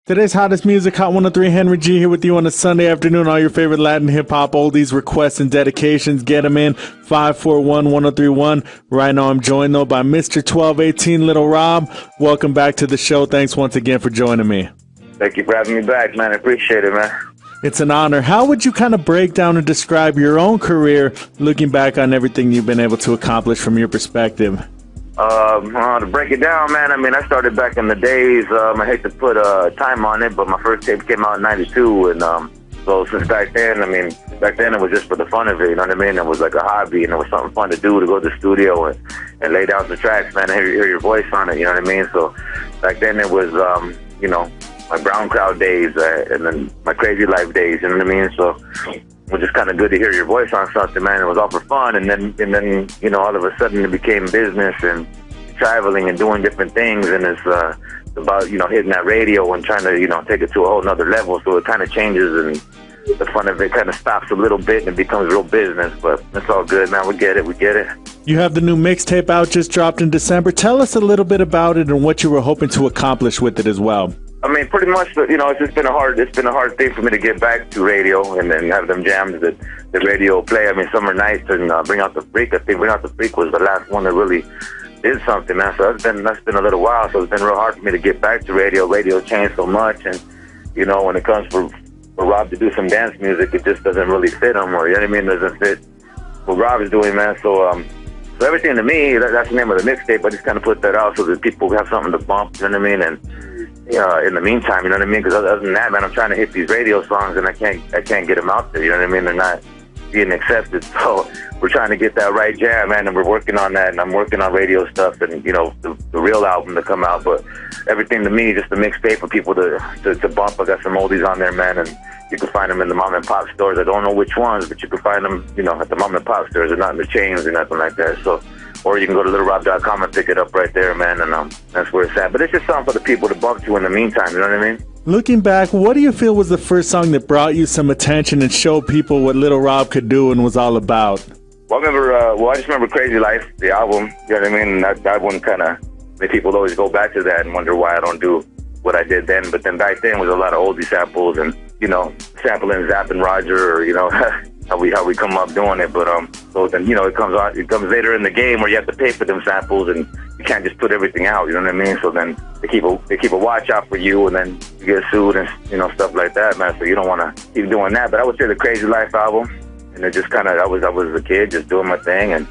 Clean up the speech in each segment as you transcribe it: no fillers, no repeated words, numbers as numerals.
Today's hottest music, Hot 103, Henry G here with you on a Sunday afternoon. All your favorite Latin hip-hop oldies, requests, and dedications. Get them in, 541-1031. Right now I'm joined, though, by Mr. 1218, Lil Rob. Welcome back to the show. Thanks once again for joining me. Thank you for having me back, man. I appreciate it, man. It's an honor. How would you kind of break down and describe your own career, looking back on everything you've been able to accomplish from your perspective? To break it down, man, I mean, I started back in the days, I hate to put time on it, but my first tape came out in 92, and so since back then, I mean, back then it was just for the fun of it, you know what I mean? It was like a hobby, and it was something fun to do, to go to the studio and lay down some tracks, man, and hear your voice on it, you know what I mean? So back then it was, you know, my Brown Crowd days, and then my Crazy Life days, you know what I mean? So it was just kind of good to hear your voice on something, man. It was all for fun, and then you know, all of a sudden it became business and traveling and doing different things, and it's about, you know, hitting that radio and trying to, you know, take it to a whole nother level. So it kind of changes, and the fun of it kind of stops a little bit and it becomes real business. But it's all good, man. We get it. You have the new mixtape out, just dropped in December. Tell us a little bit about it and what you were hoping to accomplish with it as well. I mean, pretty much, you know, it's been a hard thing for me to get back to radio and then have them jams that the radio play. I mean, Summer Nights and Bring Out the Freak. I think Bring Out the Freak was the last one that really did something, man. So that's been a little while. So it's been real hard for me to get back to radio. Radio changed so much, and you know, when it comes for Rob to do some dance music, it just doesn't really fit him, or you know what I mean, it doesn't fit what Rob is doing, man. So so everything to me, that's the name of the mixtape. I just kind of put that out so that people have something to bump, you know what I mean? And in the meantime, you know what I mean? Because other than that, man, I'm trying to hit these radio songs, and I can't get them out there, you know what I mean? They're not being accepted. So we're trying to get that right jam, man, and we're working on that, and I'm working on radio stuff and, you know, the real album to come out. But everything to me, just a mixtape for people to bump. I got some oldies on there, man, and you can find them in the mom and pop stores. I don't know which ones, but you can find them, you know, at the mom and pop stores. They're not in the chains or nothing like that. So, or you can go to lilrob.com and pick it up right there, man, and that's where it's at. But it's just something for the people to bump to in the meantime, you know what I mean? Looking back, what do you feel was the first song that brought you some attention and showed people what Lil Rob could do and was all about? Well, I remember, I just remember Crazy Life, the album, you know what I mean? And that one kind of made people always go back to that and wonder why I don't do what I did then. But then back then was a lot of oldie samples and, you know, sampling Zapp and Roger, or, you know, how we come up doing it. But so then, you know, it comes later in the game where you have to pay for them samples, and you can't just put everything out, you know what I mean? So then they keep a watch out for you, and then you get sued and, you know, stuff like that, man. So you don't want to keep doing that. But I would say the Crazy Life album, and it just kind of, I was a kid just doing my thing, and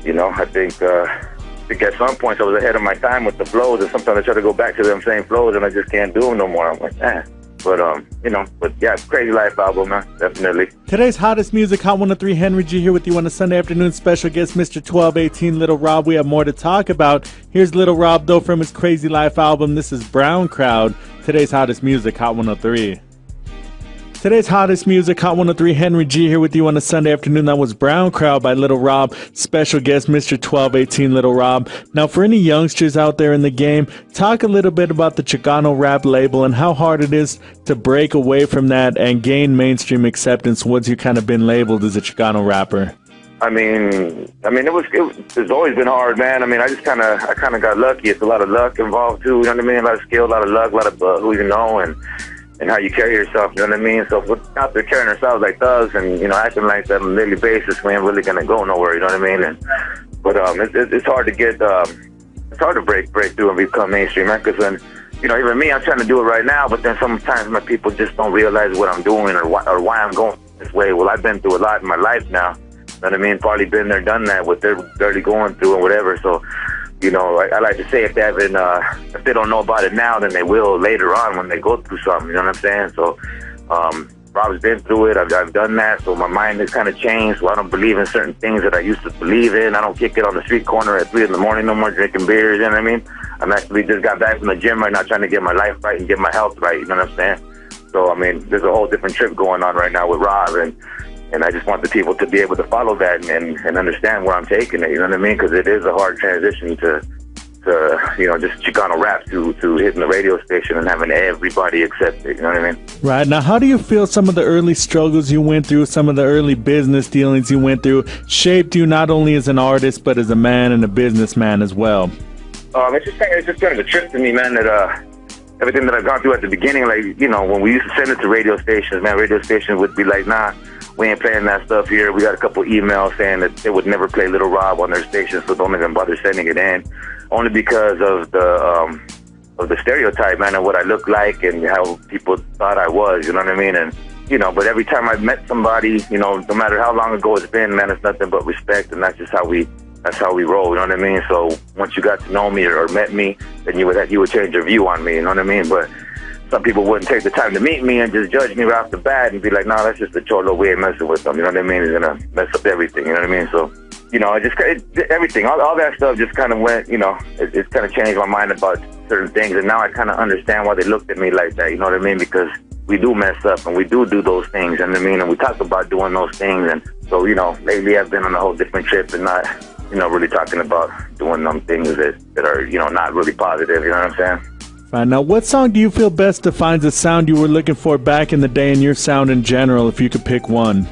you know, I think at some points I was ahead of my time with the flows, and sometimes I try to go back to them same flows and I just can't do them no more. I'm like, But, you know, but yeah, Crazy Life album, man, definitely. Today's hottest music, Hot 103, Henry G here with you on a Sunday afternoon. Special guest, Mr. 1218, Lil Rob. We have more to talk about. Here's Lil Rob, though, from his Crazy Life album. This is Brown Crowd. Today's hottest music, Hot 103. Today's hottest music, Hot 103, Henry G here with you on a Sunday afternoon. That was Brown Crowd by Lil Rob. Special guest, Mr. 1218, Lil Rob. Now, for any youngsters out there in the game, talk a little bit about the Chicano rap label and how hard it is to break away from that and gain mainstream acceptance once you've kind of been labeled as a Chicano rapper. I mean, it's always been hard, man. I mean, I kind of got lucky. It's a lot of luck involved too. You know what I mean? A lot of skill, a lot of luck, a lot of who you know, and how you carry yourself, you know what I mean? So if we're out there carrying ourselves like thugs and, you know, acting like that on a daily basis, we ain't really gonna go nowhere, you know what I mean? But it's hard to get, it's hard to break through and become mainstream, man, because when, you know, even me, I'm trying to do it right now, but then sometimes my people just don't realize what I'm doing or why I'm going this way. Well, I've been through a lot in my life now, you know what I mean? Probably been there, done that, what they're already going through and whatever, so, you know, I like to say if they don't know about it now, then they will later on when they go through something, you know what I'm saying? So, Rob's been through it, I've done that, so my mind has kind of changed, so I don't believe in certain things that I used to believe in. I don't kick it on the street corner at 3 in the morning no more, drinking beers, you know what I mean? I'm actually just got back from the gym right now trying to get my life right and get my health right, you know what I'm saying? So, I mean, there's a whole different trip going on right now with Rob, and I just want the people to be able to follow that and understand where I'm taking it, you know what I mean? Because it is a hard transition to you know, just Chicano rap to hitting the radio station and having everybody accept it, you know what I mean? Right. Now, how do you feel some of the early struggles you went through, some of the early business dealings you went through, shaped you not only as an artist, but as a man and a businessman as well? It's just kind of a trip to me, man, that everything that I've gone through at the beginning, like, you know, when we used to send it to radio stations, man, radio stations would be like, nah, we ain't playing that stuff here. We got a couple emails saying that they would never play Lil Rob on their station, so don't even bother sending it in. Only because of the stereotype, man, of what I look like and how people thought I was, you know what I mean? And, you know, but every time I've met somebody, you know, no matter how long ago it's been, man, it's nothing but respect, and that's just how we roll, you know what I mean? So once you got to know me or met me, then you would change your view on me, you know what I mean? But some people wouldn't take the time to meet me and just judge me right off the bat and be like, nah, that's just a cholo way of messing with them, you know what I mean? He's gonna mess up everything, you know what I mean? So, you know, everything, all that stuff just kind of went, you know, it kind of changed my mind about certain things, and now I kind of understand why they looked at me like that, you know what I mean? Because we do mess up and we do those things, you know what I mean? And we talk about doing those things, and so, you know, lately I've been on a whole different trip and not, you know, really talking about doing them things that are, you know, not really positive, you know what I'm saying? Fine. Now, what song do you feel best defines the sound you were looking for back in the day and your sound in general, if you could pick one?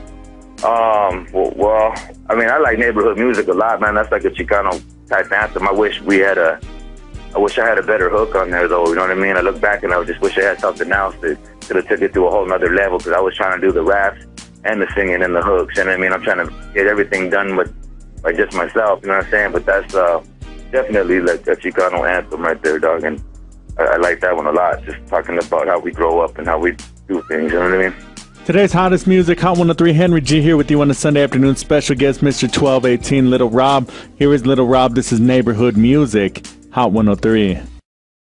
Well, I mean, I like neighborhood music a lot, man. That's like a Chicano type anthem. I wish I had a better hook on there, though, you know what I mean? I look back and I just wish I had something else that could have took it to a whole nother level, because I was trying to do the raps and the singing and the hooks, you know what I mean? I'm trying to get everything done by just myself, you know what I'm saying? But that's definitely like a Chicano anthem right there, dog, and I like that one a lot, just talking about how we grow up and how we do things, you know what I mean? Today's hottest music, Hot 103, Henry G here with you on a Sunday afternoon. Special guest, Mr. 1218, Lil Rob. Here is Lil Rob. This is Neighborhood Music, Hot 103.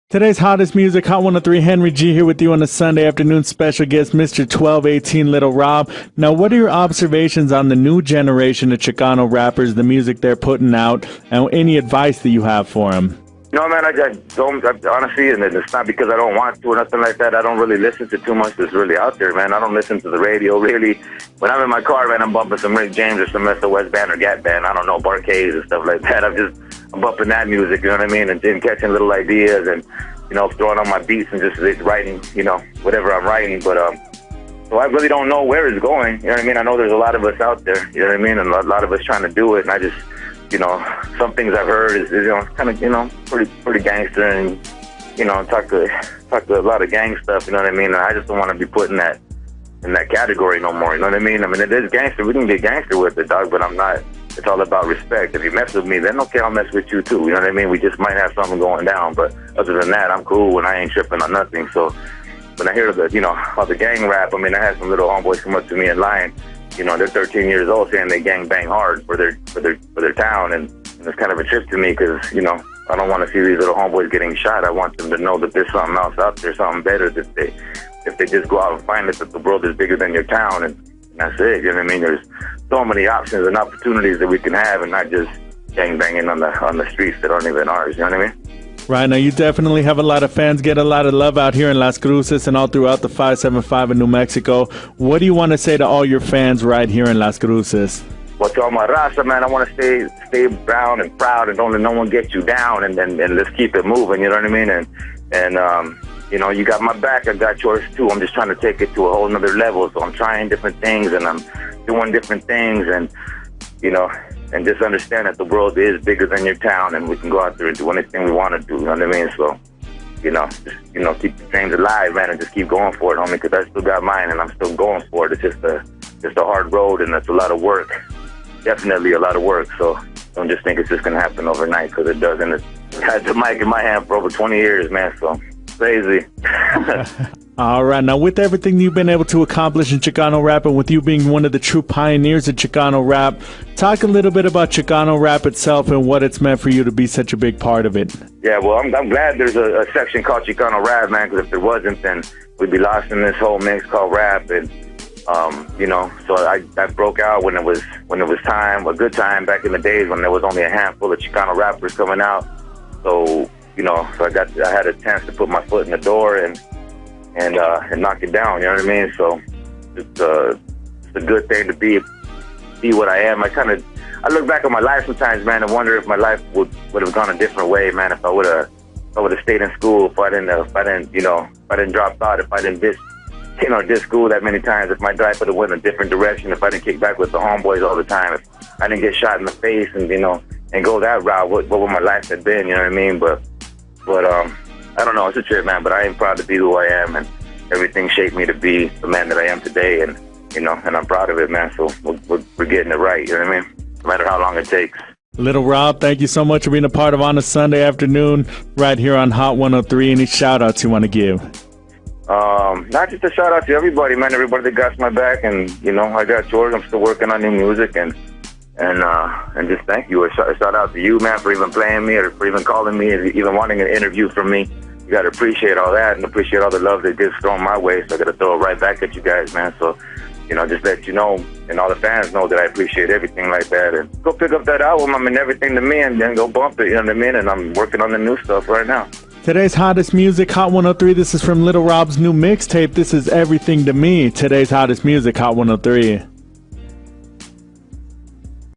Today's hottest music, Hot 103, Henry G here with you on a Sunday afternoon. Special guest, Mr. 1218, Lil Rob. Now, what are your observations on the new generation of Chicano rappers, the music they're putting out, and any advice that you have for them? No, man, I don't, honestly, and it's not because I don't want to or nothing like that. I don't really listen to too much that's really out there, man. I don't listen to the radio, really. When I'm in my car, man, I'm bumping some Rick James or some SOS Band or Gap Band. I don't know, Barcades and stuff like that. I'm bumping that music, you know what I mean? And then catching little ideas and, you know, throwing on my beats and just writing, you know, whatever I'm writing. But, so I really don't know where it's going, you know what I mean? I know there's a lot of us out there, you know what I mean? And a lot of us trying to do it, and I just, you know, some things I've heard is you know, kind of, you know, pretty gangster, and, you know, talk to a lot of gang stuff, you know what I mean? And I just don't want to be put in that category no more, you know what I mean? I mean, it is gangster. We can be gangster with it, dog, but I'm not. It's all about respect. If you mess with me, then okay, I'll mess with you too, you know what I mean? We just might have something going down, but other than that, I'm cool and I ain't tripping on nothing. So when I hear you know, all the gang rap, I mean, I had some little homeboys come up to me in line. You know, they're 13 years old saying they gang bang hard for their town, and it's kind of a trip to me because, you know, I don't want to see these little homeboys getting shot. I want them to know that there's something else out there, something better, that if they just go out and find it, that the world is bigger than your town, and that's it, you know what I mean? There's so many options and opportunities that we can have, and not just gang banging on the streets that aren't even ours, you know what I mean? Right, now you definitely have a lot of fans, get a lot of love out here in Las Cruces and all throughout the 575 in New Mexico. What do you want to say to all your fans right here in Las Cruces? Well, to all my Raza, man, I want to stay brown and proud, and don't let no one get you down, and let's keep it moving, you know what I mean? And you know, you got my back, I got yours too. I'm just trying to take it to a whole nother level, so I'm trying different things, and I'm doing different things, and, you know, and just understand that the world is bigger than your town, and we can go out there and do anything we want to do, you know what I mean? So, you know, just, you know, keep the dreams alive, man, and just keep going for it, homie, because I still got mine, and I'm still going for it. It's just a hard road, and it's a lot of work, definitely a lot of work. So don't just think it's just going to happen overnight, because it doesn't. I've had the mic in my hand for over 20 years, man, so crazy. All right, now with everything you've been able to accomplish in Chicano rap, and with you being one of the true pioneers of Chicano rap, talk a little bit about Chicano rap itself and what it's meant for you to be such a big part of it. Yeah, well, I'm glad there's a section called Chicano rap, man, because if there wasn't, then we'd be lost in this whole mix called rap. And you know, so I broke out when it was time, a good time back in the days when there was only a handful of Chicano rappers coming out. So, you know, so I had a chance to put my foot in the door and knock it down, you know what I mean? So it's a good thing to be what I am. I look back on my life sometimes, man, and wonder if my life would have gone a different way, man, if I would have stayed in school, if I didn't drop out, if I didn't diss school that many times, if my life would have went a different direction, if I didn't kick back with the homeboys all the time, if I didn't get shot in the face and, you know, and go that route, what would my life have been, you know what I mean? But I don't know, it's a trip, man, but I am proud to be who I am, and everything shaped me to be the man that I am today, and, you know, and I'm proud of it, man, so we're getting it right, you know what I mean? No matter how long it takes. Lil Rob, thank you so much for being a part of On a Sunday Afternoon right here on Hot 103. Any shout-outs you want to give? Not just a shout-out to everybody, man, everybody that got my back, and, you know, I got yours. I'm still working on new music, and just thank you. A shout-out to you, man, for even playing me or for even calling me and even wanting an interview from me. You got to appreciate all that and appreciate all the love that gets thrown my way, so I got to throw it right back at you guys, man, so... You know, just let you know, and all the fans know that I appreciate everything like that. And go pick up that album, I mean, Everything to Me, and then go bump it, you know what I mean? And I'm working on the new stuff right now. Today's hottest music, Hot 103. This is from Lil Rob's new mixtape. This is Everything to Me. Today's hottest music, Hot 103.